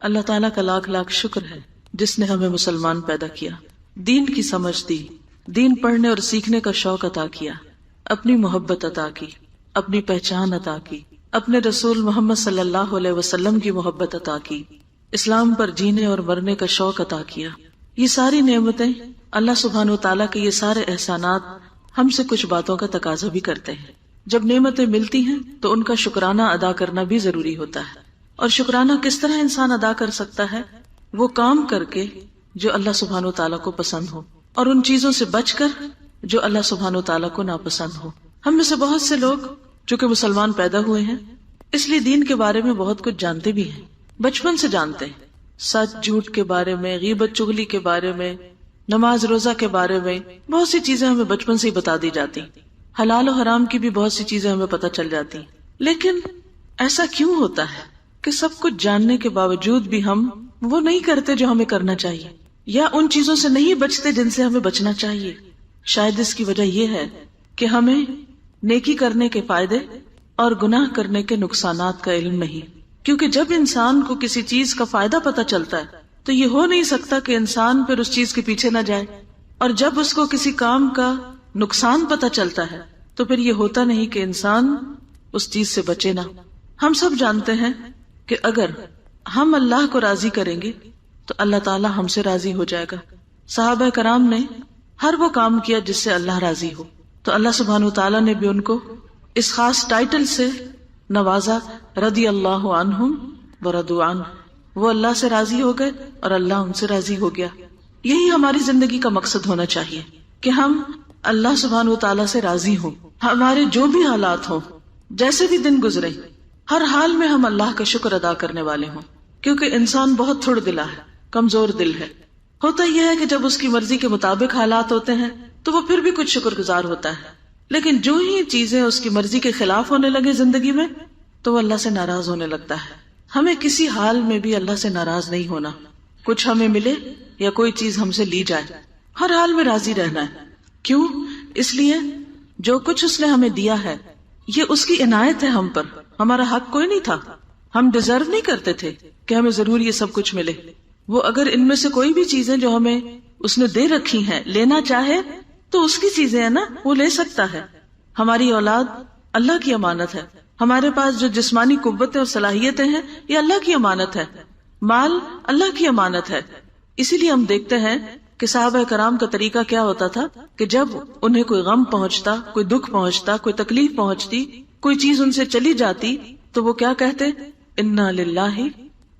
اللہ تعالیٰ کا لاکھ لاکھ شکر ہے جس نے ہمیں مسلمان پیدا کیا، دین کی سمجھ دی، دین پڑھنے اور سیکھنے کا شوق عطا کیا، اپنی محبت عطا کی، اپنی پہچان عطا کی، اپنے رسول محمد صلی اللہ علیہ وسلم کی محبت عطا کی، اسلام پر جینے اور مرنے کا شوق عطا کیا۔ یہ ساری نعمتیں اللہ سبحانہ و تعالیٰ کے یہ سارے احسانات ہم سے کچھ باتوں کا تقاضا بھی کرتے ہیں۔ جب نعمتیں ملتی ہیں تو ان کا شکرانہ ادا کرنا بھی ضروری ہوتا ہے، اور شکرانہ کس طرح انسان ادا کر سکتا ہے؟ وہ کام کر کے جو اللہ سبحانہ و تعالیٰ کو پسند ہو، اور ان چیزوں سے بچ کر جو اللہ سبحانہ و تعالیٰ کو ناپسند ہو۔ ہم میں سے بہت سے لوگ چونکہ مسلمان پیدا ہوئے ہیں اس لیے دین کے بارے میں بہت کچھ جانتے بھی ہیں، بچپن سے جانتے ہیں، سچ جھوٹ کے بارے میں، غیبت چغلی کے بارے میں، نماز روزہ کے بارے میں بہت سی چیزیں ہمیں بچپن سے ہی بتا دی جاتی، حلال و حرام کی بھی بہت سی چیزیں ہمیں پتہ چل جاتی۔ لیکن ایسا کیوں ہوتا ہے کہ سب کچھ جاننے کے باوجود بھی ہم وہ نہیں کرتے جو ہمیں کرنا چاہیے، یا ان چیزوں سے نہیں بچتے جن سے ہمیں بچنا چاہیے؟ شاید اس کی وجہ یہ ہے کہ ہمیں نیکی کرنے کے فائدے اور گناہ کرنے کے نقصانات کا علم نہیں، کیونکہ جب انسان کو کسی چیز کا فائدہ پتہ چلتا ہے تو یہ ہو نہیں سکتا کہ انسان پھر اس چیز کے پیچھے نہ جائے، اور جب اس کو کسی کام کا نقصان پتہ چلتا ہے تو پھر یہ ہوتا نہیں کہ انسان اس چیز سے بچے نہ۔ ہم سب جانتے ہیں کہ اگر ہم اللہ کو راضی کریں گے تو اللہ تعالی ہم سے راضی ہو جائے گا۔ صحابہ کرام نے ہر وہ کام کیا جس سے اللہ راضی ہو، تو اللہ سبحانہ وتعالی نے بھی ان کو اس خاص ٹائٹل سے نوازا، رضی اللہ عنہم ورضوا عنہ۔ وہ اللہ سے راضی ہو گئے اور اللہ ان سے راضی ہو گیا۔ یہی ہماری زندگی کا مقصد ہونا چاہیے کہ ہم اللہ سبحانہ وتعالی سے راضی ہوں، ہمارے جو بھی حالات ہوں، جیسے بھی دن گزرے، ہر حال میں ہم اللہ کا شکر ادا کرنے والے ہوں، کیونکہ انسان بہت تھوڑ دلا ہے، کمزور دل ہے۔ ہوتا یہ ہے کہ جب اس کی مرضی کے مطابق حالات ہوتے ہیں تو وہ پھر بھی کچھ شکر گزار ہوتا ہے، لیکن جو ہی چیزیں اس کی مرضی کے خلاف ہونے لگے زندگی میں تو وہ اللہ سے ناراض ہونے لگتا ہے۔ ہمیں کسی حال میں بھی اللہ سے ناراض نہیں ہونا، کچھ ہمیں ملے یا کوئی چیز ہم سے لی جائے، ہر حال میں راضی رہنا ہے۔ کیوں؟ اس لیے جو کچھ اس نے ہمیں دیا ہے یہ اس کی عنایت ہے ہم پر، ہمارا حق کوئی نہیں تھا، ہم ڈیزرو نہیں کرتے تھے کہ ہمیں ضرور یہ سب کچھ ملے۔ وہ اگر ان میں سے کوئی بھی چیزیں جو ہمیں اس نے دے رکھی ہیں لینا چاہے تو اس کی چیزیں ہیں نا، وہ لے سکتا ہے۔ ہماری اولاد اللہ کی امانت ہے، ہمارے پاس جو جسمانی قوتیں اور صلاحیتیں ہیں یہ اللہ کی امانت ہے، مال اللہ کی امانت ہے۔ اسی لیے ہم دیکھتے ہیں کہ صحابہ کرام کا طریقہ کیا ہوتا تھا کہ جب انہیں کوئی غم پہنچتا، کوئی دکھ پہنچتا، کوئی تکلیف پہنچتی، کوئی چیز ان سے چلی جاتی تو وہ کیا کہتے؟ انا للہ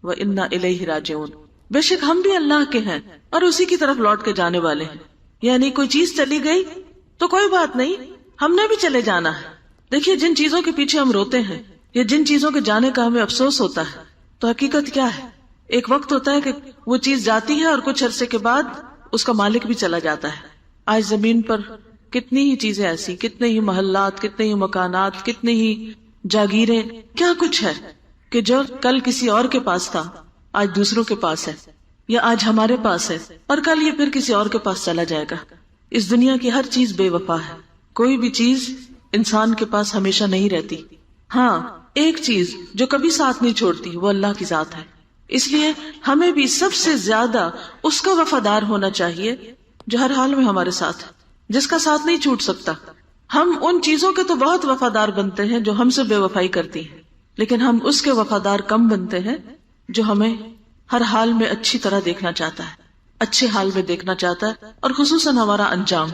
و انا الیہ راجعون، بے شک ہم بھی اللہ کے ہیں اور اسی کی طرف لوٹ کے جانے والے ہیں۔ یعنی کوئی چیز چلی گئی تو کوئی بات نہیں، ہم نے بھی چلے جانا ہے۔ دیکھیے جن چیزوں کے پیچھے ہم روتے ہیں یا جن چیزوں کے جانے کا ہمیں افسوس ہوتا ہے تو حقیقت کیا ہے؟ ایک وقت ہوتا ہے کہ وہ چیز جاتی ہے اور کچھ عرصے کے بعد اس کا مالک بھی چلا جاتا ہے۔ آج زمین پر کتنی ہی چیزیں ایسی، کتنے ہی محلات، کتنے ہی مکانات، کتنی ہی جاگیریں، کیا کچھ ہے کہ جو کل کسی اور کے پاس تھا آج دوسروں کے پاس ہے، یا آج ہمارے پاس ہے اور کل یہ پھر کسی اور کے پاس چلا جائے گا۔ اس دنیا کی ہر چیز بے وفا ہے، کوئی بھی چیز انسان کے پاس ہمیشہ نہیں رہتی۔ ہاں ایک چیز جو کبھی ساتھ نہیں چھوڑتی وہ اللہ کی ذات ہے، اس لیے ہمیں بھی سب سے زیادہ اس کا وفادار ہونا چاہیے جو ہر حال میں ہمارے ساتھ ہے، جس کا ساتھ نہیں چھوٹ سکتا۔ ہم ان چیزوں کے تو بہت وفادار بنتے ہیں جو ہم سے بے وفائی کرتی ہیں، لیکن ہم اس کے وفادار کم بنتے ہیں جو ہمیں ہر حال میں اچھی طرح دیکھنا چاہتا ہے، اچھے حال میں دیکھنا چاہتا ہے، اور خصوصاً ہمارا انجام۔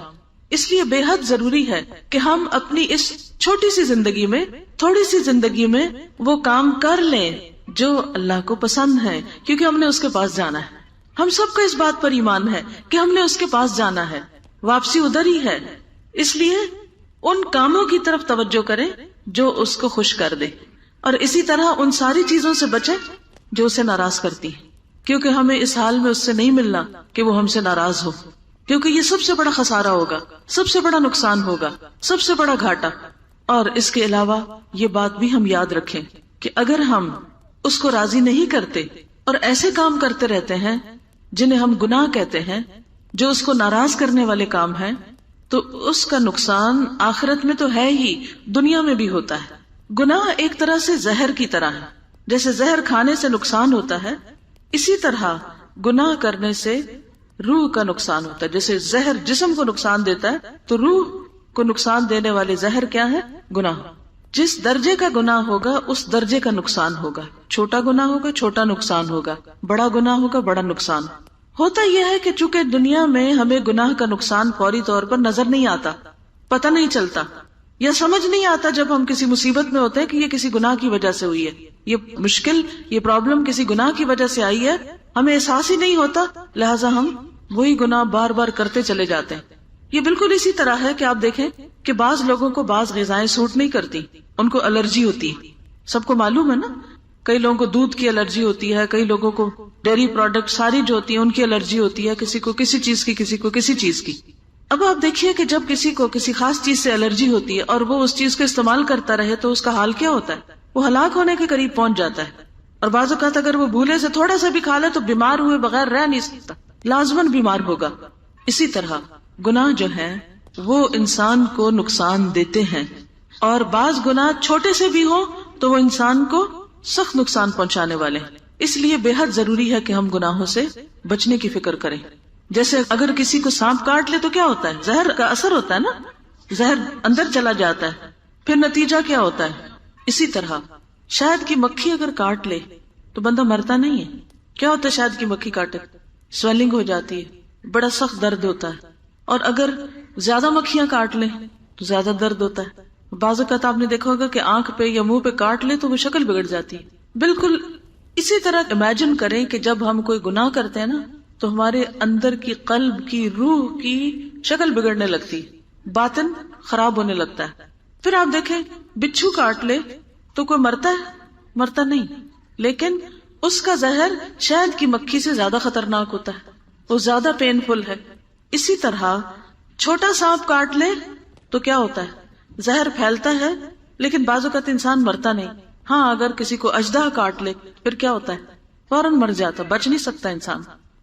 اس لیے بے حد ضروری ہے کہ ہم اپنی اس چھوٹی سی زندگی میں، تھوڑی سی زندگی میں وہ کام کر لیں جو اللہ کو پسند ہے، کیونکہ ہم نے اس کے پاس جانا ہے۔ ہم سب کو اس بات پر ایمان ہے کہ ہم نے اس کے پاس جانا ہے، واپسی ادھر ہی ہے۔ اس لیے ان کاموں کی طرف توجہ کریں جو اس کو خوش کر دے، اور اسی طرح ان ساری چیزوں سے بچیں جو اسے ناراض کرتی ہیں، کیونکہ ہمیں اس حال میں اس سے نہیں ملنا کہ وہ ہم سے ناراض ہو، کیونکہ یہ سب سے بڑا خسارہ ہوگا، سب سے بڑا نقصان ہوگا، سب سے بڑا گھاٹا۔ اور اس کے علاوہ یہ بات بھی ہم یاد رکھیں کہ اگر ہم اس کو راضی نہیں کرتے اور ایسے کام کرتے رہتے ہیں جنہیں ہم گناہ کہتے ہیں، جو اس کو ناراض کرنے والے کام ہیں، تو اس کا نقصان آخرت میں تو ہے ہی، دنیا میں بھی ہوتا ہے۔ گناہ ایک طرح سے زہر کی طرح ہے، جیسے زہر کھانے سے نقصان ہوتا ہے، اسی طرح گناہ کرنے سے روح کا نقصان ہوتا ہے. جیسے زہر جسم کو نقصان دیتا ہے تو روح کو نقصان دینے والے زہر کیا ہے؟ گناہ. جس درجے کا گناہ ہوگا اس درجے کا نقصان ہوگا. چھوٹا گناہ ہوگا چھوٹا نقصان ہوگا، بڑا گناہ ہوگا بڑا نقصان. ہوتا یہ ہے کہ چونکہ دنیا میں ہمیں گناہ کا نقصان فوری طور پر نظر نہیں آتا، پتہ نہیں چلتا، یا سمجھ نہیں آتا جب ہم کسی مصیبت میں ہوتے ہیں کہ یہ کسی گناہ کی وجہ سے ہوئی ہے، یہ مشکل، یہ پرابلم کسی گناہ کی وجہ سے آئی ہے، ہمیں احساس ہی نہیں ہوتا، لہٰذا ہم وہی گناہ بار بار کرتے چلے جاتے ہیں. یہ بالکل اسی طرح ہے کہ آپ دیکھیں کہ بعض لوگوں کو بعض غذائیں سوٹ نہیں کرتی، ان کو الرجی ہوتی ہے. سب کو معلوم ہے نا، کئی لوگوں کو دودھ کی الرجی ہوتی ہے، کئی لوگوں کو ڈیری پروڈکٹ ساری جو ہوتی ہیں ان کی الرجی ہوتی ہے، کسی کو کسی چیز کی، کسی کو کسی چیز کی. اب آپ دیکھیے کہ جب کسی کو کسی خاص چیز سے الرجی ہوتی ہے اور وہ اس چیز کو استعمال کرتا رہے تو اس کا حال کیا ہوتا ہے؟ وہ ہلاک ہونے کے قریب پہنچ جاتا ہے. اور بعض اوقات اگر وہ بھولے سے تھوڑا سا بھی کھا لے تو بیمار ہوئے بغیر رہ نہیں سکتا، لازماً بیمار ہوگا. اسی طرح گناہ جو ہیں وہ انسان کو نقصان دیتے ہیں، اور بعض گناہ چھوٹے سے بھی ہوں تو وہ انسان کو سخت نقصان پہنچانے والے ہیں. اس لیے بے حد ضروری ہے کہ ہم گناہوں سے بچنے کی فکر کریں. جیسے اگر کسی کو سانپ کاٹ لے تو کیا ہوتا ہے؟ زہر کا اثر ہوتا ہے نا، زہر اندر چلا جاتا ہے، پھر نتیجہ کیا ہوتا ہے؟ اسی طرح شہد کی مکھی اگر کاٹ لے تو بندہ مرتا نہیں ہے. کیا ہوتا ہے شہد کی مکھی کاٹے؟ سویلنگ ہو جاتی ہے، بڑا سخت درد ہوتا ہے. اور اگر زیادہ مکھیاں کاٹ لیں تو زیادہ درد ہوتا ہے. بعض اوقات آپ نے دیکھا ہوگا کہ آنکھ پہ یا منہ پہ کاٹ لے تو وہ شکل بگڑ جاتی ہے. بالکل اسی طرح امیجن کریں کہ جب ہم کوئی گناہ کرتے ہیں نا تو ہمارے اندر کی قلب کی روح کی شکل بگڑنے لگتی، باطن خراب ہونے لگتا ہے. پھر آپ دیکھیں بچھو کاٹ لے تو کوئی مرتا ہے؟ مرتا نہیں، لیکن اس کا زہر شہد کی مکھی سے زیادہ خطرناک ہوتا ہے، وہ زیادہ پین فل ہے. اسی طرح چھوٹا سانپ کاٹ لے تو کیا ہوتا ہے؟ زہر پھیلتا ہے لیکن بعض اوقات انسان مرتا نہیں. ہاں اگر کسی کو اژدہا کاٹ لے پھر کیا ہوتا ہے؟ فوراً مر جاتا، بچ نہیں سکتا انسان.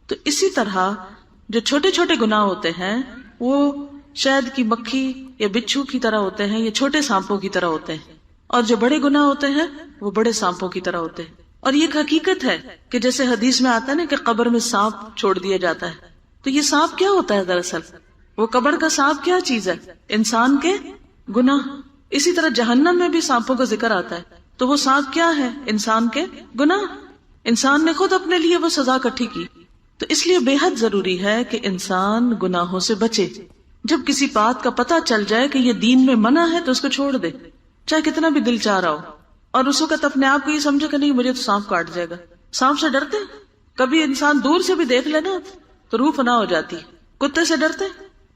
تو اسی طرح جو چھوٹے چھوٹے گناہ ہوتے ہیں وہ شہد کی مکھی یا بچھو کی طرح ہوتے ہیں، یا چھوٹے سانپوں کی طرح ہوتے ہیں، اور جو بڑے گناہ ہوتے ہیں وہ بڑے سانپوں کی طرح ہوتے ہیں. اور یہ ایک حقیقت ہے کہ جیسے حدیث میں آتا ہے نا کہ قبر میں سانپ چھوڑ دیا جاتا ہے، تو یہ سانپ کیا ہوتا ہے؟ دراصل وہ قبر کا سانپ کیا چیز ہے؟ انسان کے گناہ. اسی طرح جہنم میں بھی سانپوں کا ذکر آتا ہے، تو وہ سانپ کیا ہے؟ انسان کے گناہ. انسان نے خود اپنے لیے وہ سزا اکٹھی کی. تو اس لیے بے حد ضروری ہے کہ انسان گناہوں سے بچے. جب کسی بات کا پتہ چل جائے کہ یہ دین میں منع ہے تو اس کو چھوڑ دے، چاہے کتنا بھی دل چاہ رہا ہو. اور اس وقت اپنے آپ کو یہ سمجھے کہ نہیں مجھے تو سانپ کاٹ جائے گا. سانپ سے ڈرتے؟ کبھی انسان دور سے بھی دیکھ لینا تو روح فنا ہو جاتی. کتے سے ڈرتے؟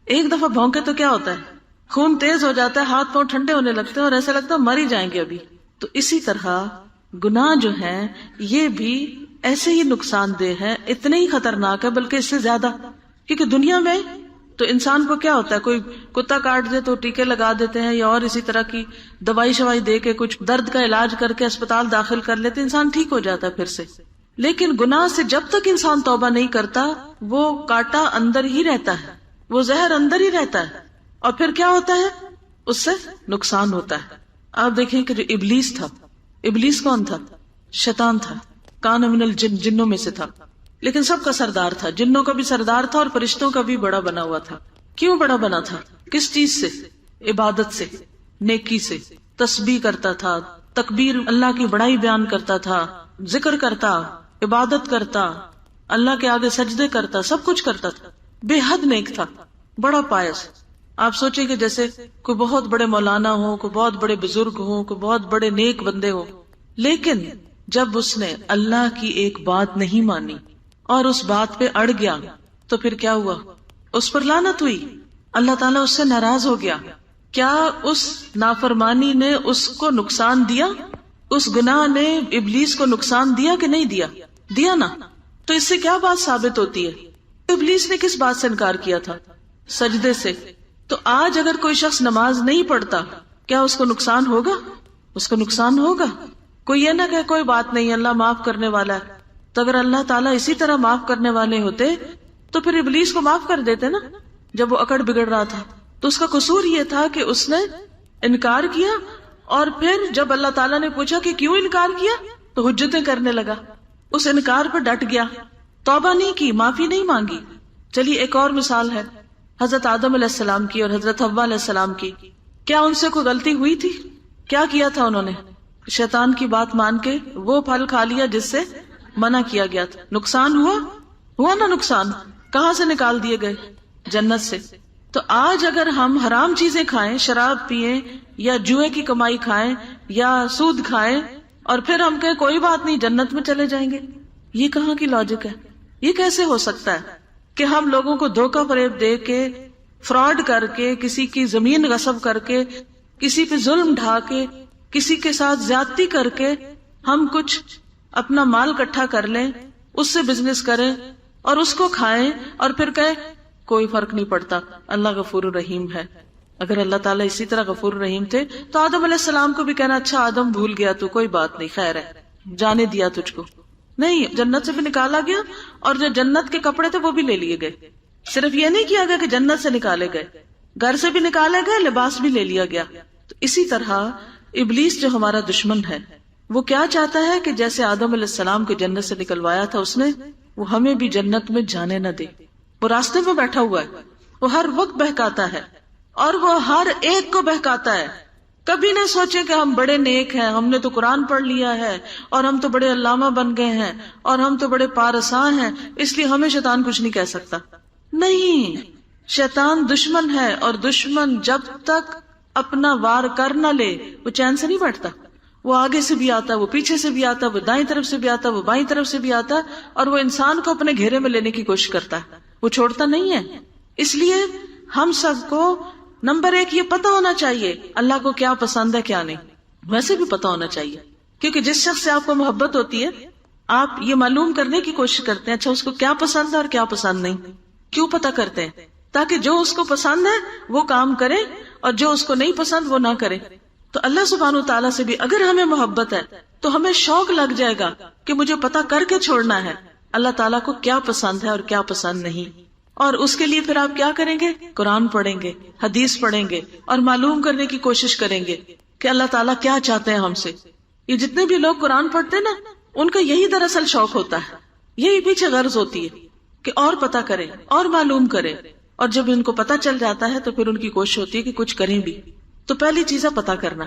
ایک دفعہ بھونکے تو کیا ہوتا ہے؟ خون تیز ہو جاتا ہے، ہاتھ پاؤں ٹھنڈے ہونے لگتے ہیں اور ایسا لگتا ہے مر ہی جائیں گے ابھی. تو اسی طرح گناہ جو ہیں یہ بھی ایسے ہی نقصان دہ ہے، اتنے ہی خطرناک ہے بلکہ اس سے زیادہ. کیونکہ دنیا میں تو انسان کو کیا ہوتا ہے، کوئی کتا کاٹ دے تو ٹیکے لگا دیتے ہیں یا اور اسی طرح کی دوائی شوائی دے کے کچھ درد کا علاج کر کے اسپتال داخل کر لیتے، انسان ٹھیک ہو جاتا ہے پھر سے. لیکن گناہ سے جب تک انسان توبہ نہیں کرتا وہ کاٹا اندر ہی رہتا ہے، وہ زہر اندر ہی رہتا ہے، اور پھر کیا ہوتا ہے؟ اس سے نقصان ہوتا ہے. آپ دیکھیں کہ جو ابلیس تھا، ابلیس کون تھا؟ شیطان تھا. کان من الجن، جنوں میں سے تھا، لیکن سب کا سردار تھا. جنوں کا بھی سردار تھا اور فرشتوں کا بھی بڑا بنا ہوا تھا. کیوں بڑا بنا تھا؟ کس چیز سے؟ عبادت سے، نیکی سے. تسبیح کرتا تھا، تکبیر، اللہ کی بڑائی بیان کرتا تھا، ذکر کرتا، عبادت کرتا، اللہ کے آگے سجدے کرتا، سب کچھ کرتا تھا. بے حد نیک تھا، بڑا پائس. آپ سوچیں کہ جیسے کوئی بہت بڑے مولانا ہو، کوئی بہت بڑے بزرگ ہو، کوئی بہت بڑے نیک بندے ہو، لیکن جب اس نے اللہ کی ایک بات نہیں مانی اور اس بات پہ اڑ گیا تو پھر کیا ہوا؟ اس پر لعنت ہوئی، اللہ تعالیٰ اس سے ناراض ہو گیا. کیا اس نافرمانی نے اس کو نقصان دیا؟ اس گناہ نے ابلیس کو نقصان دیا کہ نہیں دیا؟ دیا نا. تو اس سے کیا بات ثابت ہوتی ہے؟ ابلیس نے کس بات سے انکار کیا تھا؟ سجدے سے. تو آج اگر کوئی شخص نماز نہیں پڑھتا کیا اس کو نقصان ہوگا؟ اس کو نقصان ہوگا. کوئی یہ نہ کہ کوئی بات نہیں، اللہ معاف کرنے والا ہے. تو اگر اللہ تعالیٰ اسی طرح معاف کرنے والے ہوتے تو پھر ابلیس کو معاف کر دیتے نا جب وہ اکڑ بگڑ رہا تھا. تو اس کا قصور یہ تھا کہ اس نے انکار کیا، اور پھر جب اللہ تعالیٰ نے پوچھا کہ کیوں انکار کیا تو حجتیں کرنے لگا. اس انکار پر ڈٹ گیا، توبہ نہیں کی، معافی نہیں مانگی۔ چلیے ایک اور مثال ہے حضرت آدم علیہ السلام کی اور حضرت حوا علیہ السلام کی۔ کیا ان سے کوئی غلطی ہوئی تھی؟ کیا کیا تھا انہوں نے؟ شیطان کی بات مان کے وہ پھل کھا لیا جس سے منع کیا گیا تھا۔ نقصان ہوا نا نقصان؟ کہاں سے نکال دیے گئے؟ جنت سے۔ تو آج اگر ہم حرام چیزیں کھائیں، شراب پیئیں یا جوئے کی کمائی کھائیں یا سود کھائیں اور پھر ہم کہیں کوئی بات نہیں جنت میں چلے جائیں گے، یہ کہاں کی لاجک ہے؟ یہ کیسے ہو سکتا ہے کہ ہم لوگوں کو دھوکہ فریب دے کے، فراڈ کر کے، کسی کی زمین غصب کر کے، کسی پہ ظلم ڈھا کے، کسی کے ساتھ زیادتی کر کے ہم کچھ اپنا مال اکٹھا کر لیں، اس سے بزنس کریں اور اس کو کھائیں اور پھر کہیں کوئی فرق نہیں پڑتا، اللہ غفور الرحیم ہے۔ اگر اللہ تعالیٰ اسی طرح غفور الرحیم تھے تو آدم علیہ السلام کو بھی کہنا اچھا آدم بھول گیا تو کوئی بات نہیں، خیر ہے، جانے دیا تجھ کو۔ نہیں، جنت سے بھی نکالا گیا اور جو جنت کے کپڑے تھے وہ بھی لے لیے گئے۔ صرف یہ نہیں کیا گیا کہ جنت سے نکالے گئے، گھر سے بھی نکالے گئے، لباس بھی لے لیا گیا۔ تو اسی طرح ابلیس جو ہمارا دشمن ہے وہ کیا چاہتا ہے کہ جیسے آدم علیہ السلام کو جنت سے نکلوایا تھا اس نے، وہ ہمیں بھی جنت میں جانے نہ دے۔ وہ راستے میں بیٹھا ہوا ہے، وہ ہر وقت بہکاتا ہے اور وہ ہر ایک کو بہکاتا ہے۔ کبھی نہ سوچے کہ ہم بڑے نیک ہیں، ہم نے تو قرآن پڑھ لیا ہے اور ہم تو بڑے علامہ بن گئے ہیں اور ہم تو بڑے پارساں ہیں، اس لیے ہمیں شیطان کچھ نہیں کہہ سکتا۔ نہیں، شیطان دشمن ہے اور دشمن جب تک اپنا وار کر نہ لے وہ چین سے نہیں بیٹھتا۔ وہ آگے سے بھی آتا ہے، وہ پیچھے سے بھی آتا ہے، وہ دائیں طرف سے بھی آتا ہے، وہ بائیں طرف سے بھی آتا ہے اور وہ انسان کو اپنے گھیرے میں لینے کی کوشش کرتا ہے، وہ چھوڑتا نہیں ہے۔ اس لیے ہم سب کو نمبر ایک یہ پتا ہونا چاہیے اللہ کو کیا پسند ہے کیا نہیں، ویسے بھی پتا ہونا چاہیے، کیونکہ جس شخص سے آپ کو محبت ہوتی ہے آپ یہ معلوم کرنے کی کوشش کرتے ہیں اچھا اس کو کیا پسند ہے اور کیا پسند نہیں۔ کیوں پتا کرتے ہیں؟ تاکہ جو اس کو پسند ہے وہ کام کرے اور جو اس کو نہیں پسند وہ نہ کرے۔ تو اللہ سبحانہ وتعالیٰ سے بھی اگر ہمیں محبت ہے تو ہمیں شوق لگ جائے گا کہ مجھے پتا کر کے چھوڑنا ہے اللہ تعالیٰ کو کیا پسند ہے اور کیا پسند نہیں۔ اور اس کے لیے پھر آپ کیا کریں گے؟ قرآن پڑھیں گے، حدیث پڑھیں گے اور معلوم کرنے کی کوشش کریں گے کہ اللہ تعالیٰ کیا چاہتے ہیں ہم سے۔ یہ جتنے بھی لوگ قرآن پڑھتے ہیں نا ان کا یہی دراصل شوق ہوتا ہے، یہی پیچھے غرض ہوتی ہے کہ اور پتا کریں اور معلوم کریں، اور جب ان کو پتا چل جاتا ہے تو پھر ان کی کوشش ہوتی ہے کہ کچھ کریں بھی۔ تو پہلی چیز ہے پتا کرنا،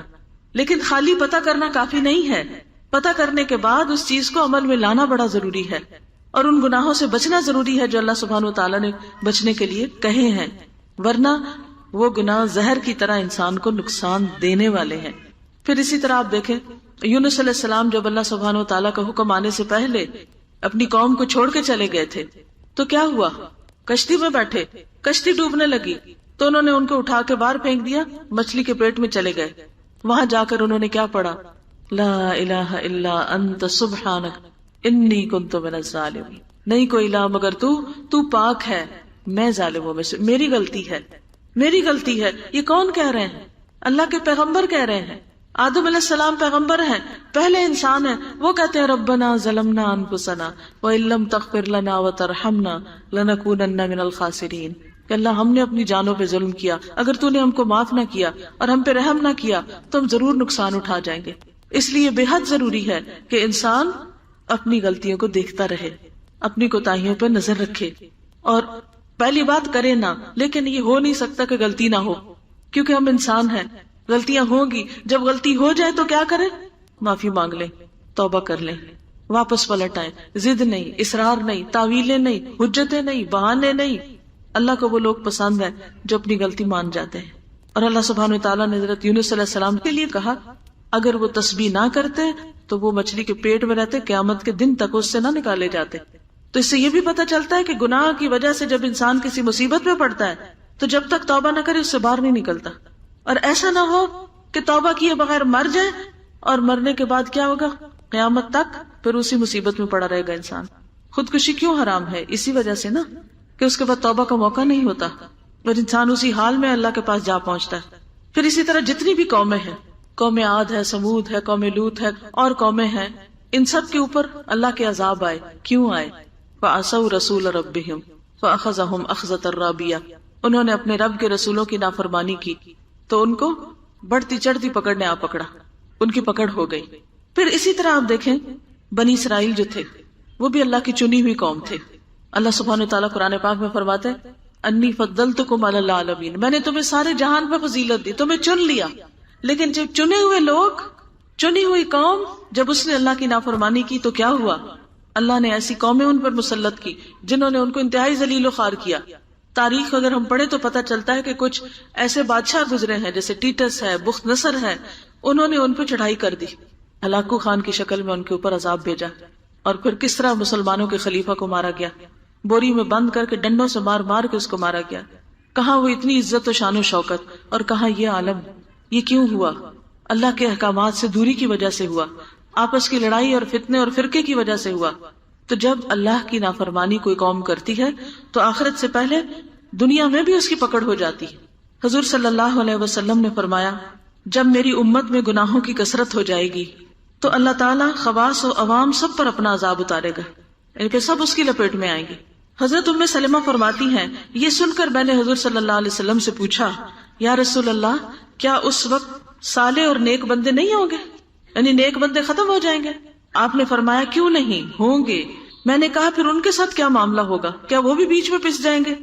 لیکن خالی پتا کرنا کافی نہیں ہے، پتا کرنے کے بعد اس چیز کو عمل میں لانا بڑا ضروری ہے اور ان گناہوں سے بچنا ضروری ہے جو اللہ سبحانہ وتعالیٰ نے بچنے کے لیے کہے ہیں، ورنہ وہ گناہ زہر کی طرح انسان کو نقصان دینے والے ہیں۔ پھر اسی طرح آپ دیکھیں یونس علیہ السلام جب اللہ سبحانہ وتعالیٰ کا حکم آنے سے پہلے اپنی قوم کو چھوڑ کے چلے گئے تھے تو کیا ہوا؟ کشتی میں بیٹھے، کشتی ڈوبنے لگی تو انہوں نے ان کو اٹھا کے باہر پھینک دیا، مچھلی کے پیٹ میں چلے گئے۔ وہاں جا کر انہوں نے کیا پڑھا؟ لا الہ الا انت سبحانک انی کنت من الظالمین، نہیں کوئی الہ مگر تو پاک ہے، میں ظالموں میں سے، میری غلطی ہے، میری غلطی ہے۔ یہ کون کہہ رہے ہیں؟ اللہ کے پیغمبر کہہ رہے ہیں۔ آدم علیہ السلام پیغمبر ہیں، پہلے انسان ہیں، وہ کہتے ہیں ربنا ظلمنا انفسنا وان لم تغفر لنا وترحمنا لنکونن من الخاسرین، کہ اللہ ہم نے اپنی جانوں پہ ظلم کیا، اگر تو نے ہم کو معاف نہ کیا اور ہم پہ رحم نہ کیا تو ہم ضرور نقصان اٹھا جائیں گے۔ اس لیے بے حد ضروری ہے کہ انسان اپنی غلطیوں کو دیکھتا رہے، اپنی کوتاہیوں پہ نظر رکھے اور پہلی بات کرے نہ، لیکن یہ ہو نہیں سکتا کہ غلطی نہ ہو، کیونکہ ہم انسان ہیں، غلطیاں ہوں گی۔ جب غلطی ہو جائے تو کیا کریں؟ معافی مانگ لیں، توبہ کر لیں، واپس پلٹ آئیں، ضد نہیں، اصرار نہیں، تعویلیں نہیں، حجتیں نہیں، بہانے نہیں۔ اللہ کو وہ لوگ پسند ہیں جو اپنی غلطی مان جاتے ہیں۔ اور اللہ سبحانہ وتعالیٰ نے حضرت یونس علیہ السلام کے لیے کہا اگر وہ تسبیح نہ کرتے تو وہ مچھلی کے پیٹ میں رہتے، قیامت کے دن تک اس سے نہ نکالے جاتے۔ تو اس سے یہ بھی پتہ چلتا ہے کہ گناہ کی وجہ سے جب انسان کسی مصیبت میں پڑتا ہے تو جب تک توبہ نہ کرے اس سے باہر نہیں نکلتا۔ اور ایسا نہ ہو کہ توبہ کیے بغیر مر جائے اور مرنے کے بعد کیا ہوگا؟ قیامت تک پھر اسی مصیبت میں پڑا رہے گا انسان۔ خودکشی کیوں حرام ہے؟ اسی وجہ سے نا کہ اس کے بعد توبہ کا موقع نہیں ہوتا اور انسان اسی حال میں اللہ کے پاس جا پہنچتا ہے۔ پھر اسی طرح جتنی بھی قومیں ہیں، قوم عاد ہے، سمود ہے، قوم لوط ہے اور قومیں ہیں، ان سب کے اوپر اللہ کے عذاب آئے۔ کیوں آئے؟ فَعَصَوْا رَسُولَ رَبِّهِمْ فَأَخَذَهُمْ أَخْذَةً رَابِيَةً، انہوں نے اپنے رب کے رسولوں کی نافرمانی کی تو ان کو بڑھتی چڑھتی پکڑ نے آ پکڑا، ان کی پکڑ ہو گئی۔ پھر اسی طرح آپ دیکھیں بنی اسرائیل جو تھے وہ بھی اللہ کی چنی ہوئی قوم تھے. اللہ سبحانہ وتعالیٰ قرآن پاک میں فرماتے ہیں انی فضلتکم علی العالمین، میں نے تمہیں سارے جہان پہ فضیلت دی، تمہیں چن لیا. لیکن جب چنے ہوئے لوگ، چنی ہوئی قوم، جب اس نے اللہ کی نافرمانی کی تو کیا ہوا؟ اللہ نے ایسی قومیں ان پر مسلط کی جنہوں نے ان کو انتہائی ذلیل و خوار کیا. تاریخ اگر ہم پڑھیں تو پتہ چلتا ہے کہ کچھ ایسے بادشاہ گزرے ہیں جیسے ٹیٹس ہے، بخت نصر ہے، انہوں نے ان پہ چڑھائی کر دی، ہلاکو خان کی شکل میں ان کے اوپر عذاب بھیجا. اور پھر کس طرح مسلمانوں کے خلیفہ کو مارا گیا، بوری میں بند کر کے ڈنڈوں سے مار مار کے اس کو مارا گیا. کہاں وہ اتنی عزت و شان و شوکت، اور کہاں یہ عالم. یہ کیوں ہوا؟ اللہ کے احکامات سے دوری کی وجہ سے ہوا، آپس کی لڑائی اور فتنے اور فرقے کی وجہ سے ہوا. تو جب اللہ کی نافرمانی کوئی قوم کرتی ہے تو آخرت سے پہلے دنیا میں بھی اس کی پکڑ ہو جاتی ہے. حضور صلی اللہ علیہ وسلم نے فرمایا جب میری امت میں گناہوں کی کثرت ہو جائے گی تو اللہ تعالیٰ خواص و عوام سب پر اپنا عذاب اتارے گا، یعنی کہ سب اس کی لپیٹ میں آئیں گے. حضرت ام سلمہ فرماتی ہیں یہ سن کر میں نے حضور صلی اللہ علیہ وسلم سے پوچھا یا رسول اللہ کیا اس وقت صالح اور نیک بندے نہیں ہوں گے، یعنی نیک بندے ختم ہو جائیں گے؟ آپ نے فرمایا کیوں نہیں ہوں گے. میں نے کہا پھر ان کے ساتھ کیا معاملہ ہوگا، کیا وہ بھی بیچ میں پس جائیں گے؟